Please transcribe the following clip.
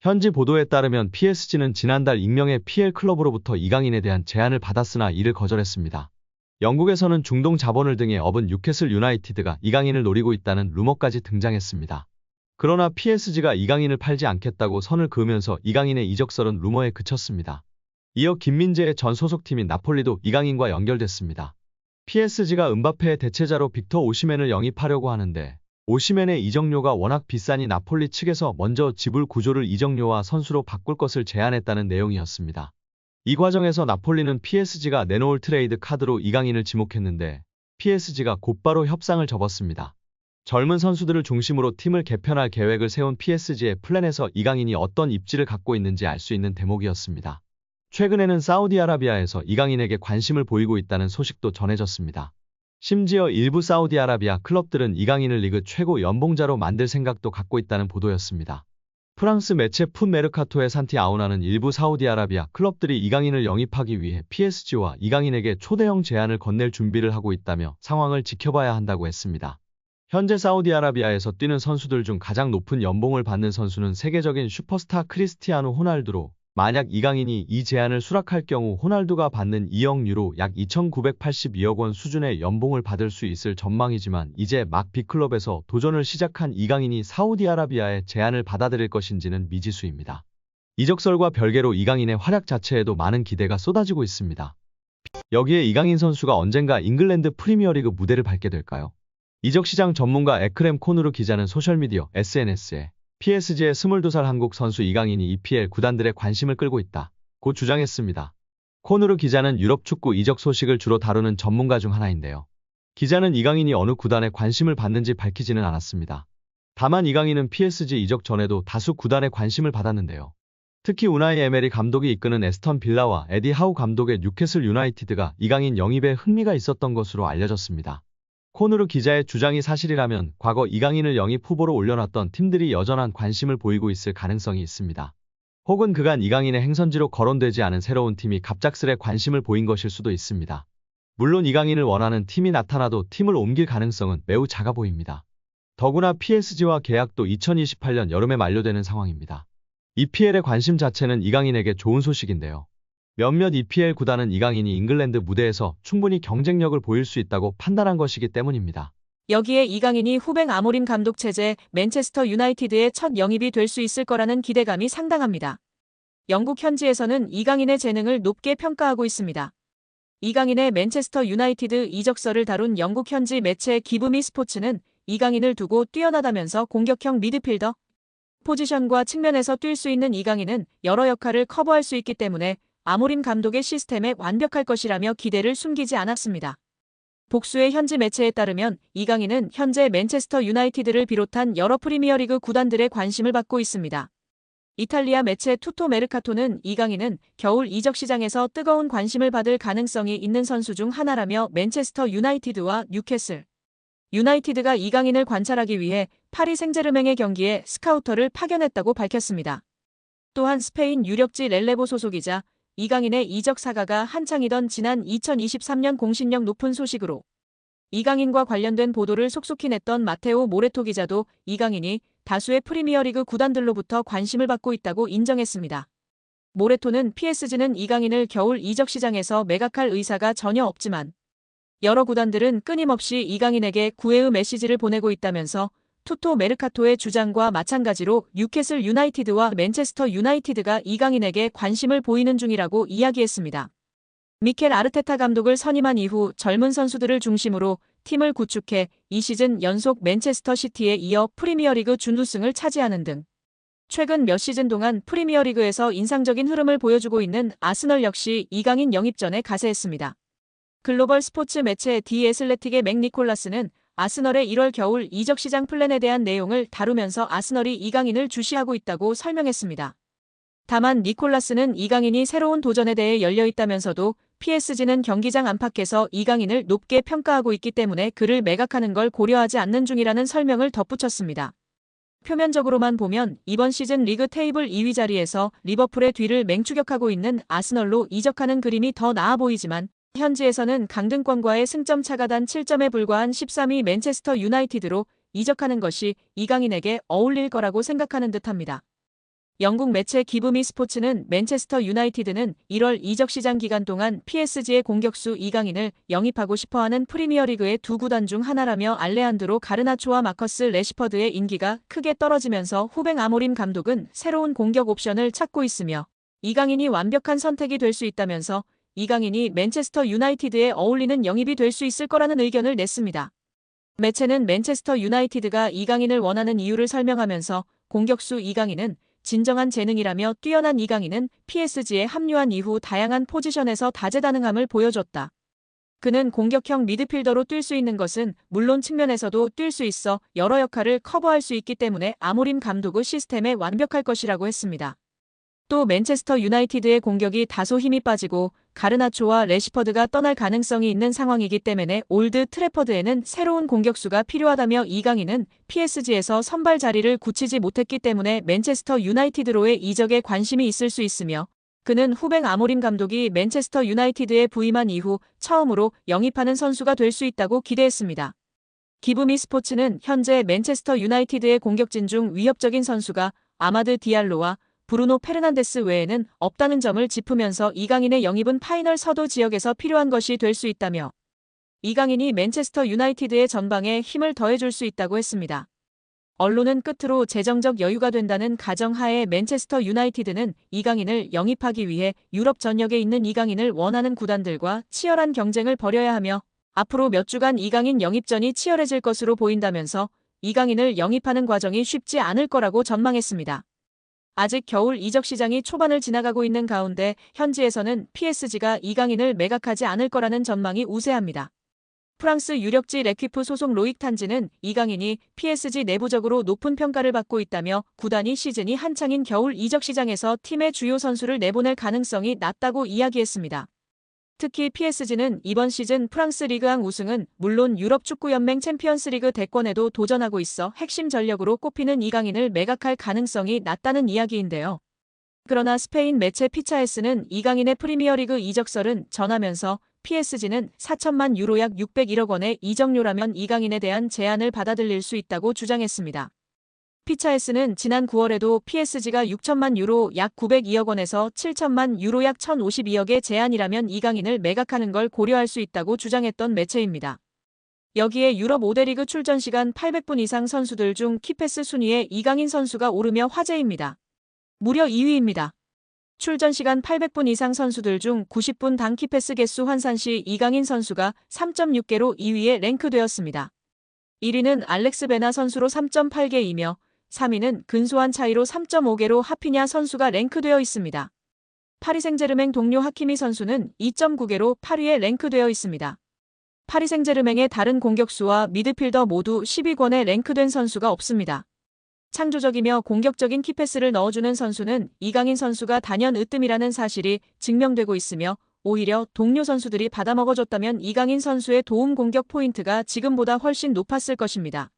현지 보도에 따르면 PSG는 지난달 익명의 PL 클럽으로부터 이강인에 대한 제안을 받았으나 이를 거절했습니다. 영국에서는 중동 자본을 등에 업은 뉴캐슬 유나이티드가 이강인을 노리고 있다는 루머까지 등장했습니다. 그러나 PSG가 이강인을 팔지 않겠다고 선을 그으면서 이강인의 이적설은 루머에 그쳤습니다. 이어 김민재의 전 소속팀인 나폴리도 이강인과 연결됐습니다. PSG가 음바페의 대체자로 빅터 오시멘을 영입하려고 하는데 오시멘의 이적료가 워낙 비싸니 나폴리 측에서 먼저 지불 구조를 이적료와 선수로 바꿀 것을 제안했다는 내용이었습니다. 이 과정에서 나폴리는 PSG가 내놓을 트레이드 카드로 이강인을 지목했는데 PSG가 곧바로 협상을 접었습니다. 젊은 선수들을 중심으로 팀을 개편할 계획을 세운 PSG의 플랜에서 이강인이 어떤 입지를 갖고 있는지 알 수 있는 대목이었습니다. 최근에는 사우디아라비아에서 이강인에게 관심을 보이고 있다는 소식도 전해졌습니다. 심지어 일부 사우디아라비아 클럽들은 이강인을 리그 최고 연봉자로 만들 생각도 갖고 있다는 보도였습니다. 프랑스 매체 풋메르카토의 산티아우나는 일부 사우디아라비아 클럽들이 이강인을 영입하기 위해 PSG와 이강인에게 초대형 제안을 건넬 준비를 하고 있다며 상황을 지켜봐야 한다고 했습니다. 현재 사우디아라비아에서 뛰는 선수들 중 가장 높은 연봉을 받는 선수는 세계적인 슈퍼스타 크리스티아노 호날두로 만약 이강인이 이 제안을 수락할 경우 호날두가 받는 2억 유로 약 2,982억 원 수준의 연봉을 받을 수 있을 전망이지만 이제 막 B클럽에서 도전을 시작한 이강인이 사우디아라비아의 제안을 받아들일 것인지는 미지수입니다. 이적설과 별개로 이강인의 활약 자체에도 많은 기대가 쏟아지고 있습니다. 여기에 이강인 선수가 언젠가 잉글랜드 프리미어리그 무대를 밟게 될까요? 이적시장 전문가 에크렘 코누르 기자는 소셜미디어 SNS에 PSG의 22살 한국 선수 이강인이 EPL 구단들의 관심을 끌고 있다 고 주장했습니다. 코누르 기자는 유럽 축구 이적 소식을 주로 다루는 전문가 중 하나인데요. 기자는 이강인이 어느 구단에 관심을 받는지 밝히지는 않았습니다. 다만 이강인은 PSG 이적 전에도 다수 구단의 관심을 받았는데요. 특히 우나이 에메리 감독이 이끄는 에스턴 빌라와 에디 하우 감독의 뉴캐슬 유나이티드가 이강인 영입에 흥미가 있었던 것으로 알려졌습니다. 코누르 기자의 주장이 사실이라면 과거 이강인을 영입 후보로 올려놨던 팀들이 여전한 관심을 보이고 있을 가능성이 있습니다. 혹은 그간 이강인의 행선지로 거론되지 않은 새로운 팀이 갑작스레 관심을 보인 것일 수도 있습니다. 물론 이강인을 원하는 팀이 나타나도 팀을 옮길 가능성은 매우 작아 보입니다. 더구나 PSG와 계약도 2028년 여름에 만료되는 상황입니다. EPL의 관심 자체는 이강인에게 좋은 소식인데요. 몇몇 EPL 구단은 이강인이 잉글랜드 무대에서 충분히 경쟁력을 보일 수 있다고 판단한 것이기 때문입니다. 여기에 이강인이 후배 아모림 감독 체제 맨체스터 유나이티드의 첫 영입이 될 수 있을 거라는 기대감이 상당합니다. 영국 현지에서는 이강인의 재능을 높게 평가하고 있습니다. 이강인의 맨체스터 유나이티드 이적설을 다룬 영국 현지 매체 기브미 스포츠는 이강인을 두고 뛰어나다면서 공격형 미드필더 포지션과 측면에서 뛸 수 있는 이강인은 여러 역할을 커버할 수 있기 때문에 아모림 감독의 시스템에 완벽할 것이라며 기대를 숨기지 않았습니다. 복수의 현지 매체에 따르면 이강인은 현재 맨체스터 유나이티드를 비롯한 여러 프리미어리그 구단들의 관심을 받고 있습니다. 이탈리아 매체 투토 메르카토는 이강인은 겨울 이적 시장에서 뜨거운 관심을 받을 가능성이 있는 선수 중 하나라며 맨체스터 유나이티드와 뉴캐슬 유나이티드가 이강인을 관찰하기 위해 파리 생제르맹의 경기에 스카우터를 파견했다고 밝혔습니다. 또한 스페인 유력지 렐레보 소속이자 이강인의 이적 사가가 한창이던 지난 2023년 공신력 높은 소식으로 이강인과 관련된 보도를 속속히 냈던 마테오 모레토 기자도 이강인이 다수의 프리미어리그 구단들로부터 관심을 받고 있다고 인정했습니다. 모레토는 PSG는 이강인을 겨울 이적 시장에서 매각할 의사가 전혀 없지만 여러 구단들은 끊임없이 이강인에게 구애의 메시지를 보내고 있다면서 투토 메르카토의 주장과 마찬가지로 뉴캐슬 유나이티드와 맨체스터 유나이티드가 이강인에게 관심을 보이는 중이라고 이야기했습니다. 미켈 아르테타 감독을 선임한 이후 젊은 선수들을 중심으로 팀을 구축해 이 시즌 연속 맨체스터 시티에 이어 프리미어리그 준우승을 차지하는 등 최근 몇 시즌 동안 프리미어리그에서 인상적인 흐름을 보여주고 있는 아스널 역시 이강인 영입 전에 가세했습니다. 글로벌 스포츠 매체 디 애슬레틱의 맥 니콜라스는 아스널의 1월 겨울 이적 시장 플랜에 대한 내용을 다루면서 아스널이 이강인을 주시하고 있다고 설명했습니다. 다만 니콜라스는 이강인이 새로운 도전에 대해 열려있다면서도 PSG는 경기장 안팎에서 이강인을 높게 평가하고 있기 때문에 그를 매각하는 걸 고려하지 않는 중이라는 설명을 덧붙였습니다. 표면적으로만 보면 이번 시즌 리그 테이블 2위 자리에서 리버풀의 뒤를 맹추격하고 있는 아스널로 이적하는 그림이 더 나아 보이지만 현지에서는 강등권과의 승점 차가 단 7점에 불과한 13위 맨체스터 유나이티드로 이적하는 것이 이강인에게 어울릴 거라고 생각하는 듯합니다. 영국 매체 기브미 스포츠는 맨체스터 유나이티드는 1월 이적 시장 기간 동안 PSG의 공격수 이강인을 영입하고 싶어하는 프리미어리그의 두 구단 중 하나라며 알레한드로 가르나초와 마커스 레시퍼드의 인기가 크게 떨어지면서 후벤 아모림 감독은 새로운 공격 옵션을 찾고 있으며 이강인이 완벽한 선택이 될 수 있다면서 이강인이 맨체스터 유나이티드에 어울리는 영입이 될 수 있을 거라는 의견을 냈습니다. 매체는 맨체스터 유나이티드가 이강인을 원하는 이유를 설명하면서 공격수 이강인은 진정한 재능이라며 뛰어난 이강인은 PSG에 합류한 이후 다양한 포지션에서 다재다능함을 보여줬다. 그는 공격형 미드필더로 뛸 수 있는 것은 물론 측면에서도 뛸 수 있어 여러 역할을 커버할 수 있기 때문에 아모림 감독의 시스템에 완벽할 것이라고 했습니다. 또 맨체스터 유나이티드의 공격이 다소 힘이 빠지고 가르나초와 레시퍼드가 떠날 가능성이 있는 상황이기 때문에 올드 트래퍼드에는 새로운 공격수가 필요하다며 이강인은 PSG에서 선발 자리를 굳히지 못했기 때문에 맨체스터 유나이티드로의 이적에 관심이 있을 수 있으며 그는 후벤 아모림 감독이 맨체스터 유나이티드에 부임한 이후 처음으로 영입하는 선수가 될 수 있다고 기대했습니다. 기브미 스포츠는 현재 맨체스터 유나이티드의 공격진 중 위협적인 선수가 아마드 디알로와 브루노 페르난데스 외에는 없다는 점을 짚으면서 이강인의 영입은 파이널 서도 지역에서 필요한 것이 될 수 있다며 이강인이 맨체스터 유나이티드의 전방에 힘을 더해줄 수 있다고 했습니다. 언론은 끝으로 재정적 여유가 된다는 가정하에 맨체스터 유나이티드는 이강인을 영입하기 위해 유럽 전역에 있는 이강인을 원하는 구단들과 치열한 경쟁을 벌여야 하며 앞으로 몇 주간 이강인 영입전이 치열해질 것으로 보인다면서 이강인을 영입하는 과정이 쉽지 않을 거라고 전망했습니다. 아직 겨울 이적 시장이 초반을 지나가고 있는 가운데 현지에서는 PSG가 이강인을 매각하지 않을 거라는 전망이 우세합니다. 프랑스 유력지 레퀴프 소속 로익 탄지는 이강인이 PSG 내부적으로 높은 평가를 받고 있다며 구단이 시즌이 한창인 겨울 이적 시장에서 팀의 주요 선수를 내보낼 가능성이 낮다고 이야기했습니다. 특히 PSG는 이번 시즌 프랑스 리그앙 우승은 물론 유럽 축구연맹 챔피언스리그 대권에도 도전하고 있어 핵심 전력으로 꼽히는 이강인을 매각할 가능성이 낮다는 이야기인데요. 그러나 스페인 매체 피차에스는 이강인의 프리미어리그 이적설은 전하면서 PSG는 4천만 유로 약 601억 원의 이적료라면 이강인에 대한 제안을 받아들일 수 있다고 주장했습니다. 피차에스는 지난 9월에도 PSG가 6천만 유로 약 902억 원에서 7천만 유로 약 1,052억의 제안이라면 이강인을 매각하는 걸 고려할 수 있다고 주장했던 매체입니다. 여기에 유럽 5대 리그 출전 시간 800분 이상 선수들 중 키패스 순위에 이강인 선수가 오르며 화제입니다. 무려 2위입니다. 출전 시간 800분 이상 선수들 중 90분 당 키패스 개수 환산 시 이강인 선수가 3.6개로 2위에 랭크되었습니다. 1위는 알렉스 베나 선수로 3.8개이며 3위는 근소한 차이로 3.5개로 하피냐 선수가 랭크되어 있습니다. 파리 생제르맹 동료 하키미 선수는 2.9개로 8위에 랭크되어 있습니다. 파리 생제르맹의 다른 공격수와 미드필더 모두 10위권에 랭크된 선수가 없습니다. 창조적이며 공격적인 키패스를 넣어주는 선수는 이강인 선수가 단연 으뜸이라는 사실이 증명되고 있으며 오히려 동료 선수들이 받아먹어줬다면 이강인 선수의 도움 공격 포인트가 지금보다 훨씬 높았을 것입니다.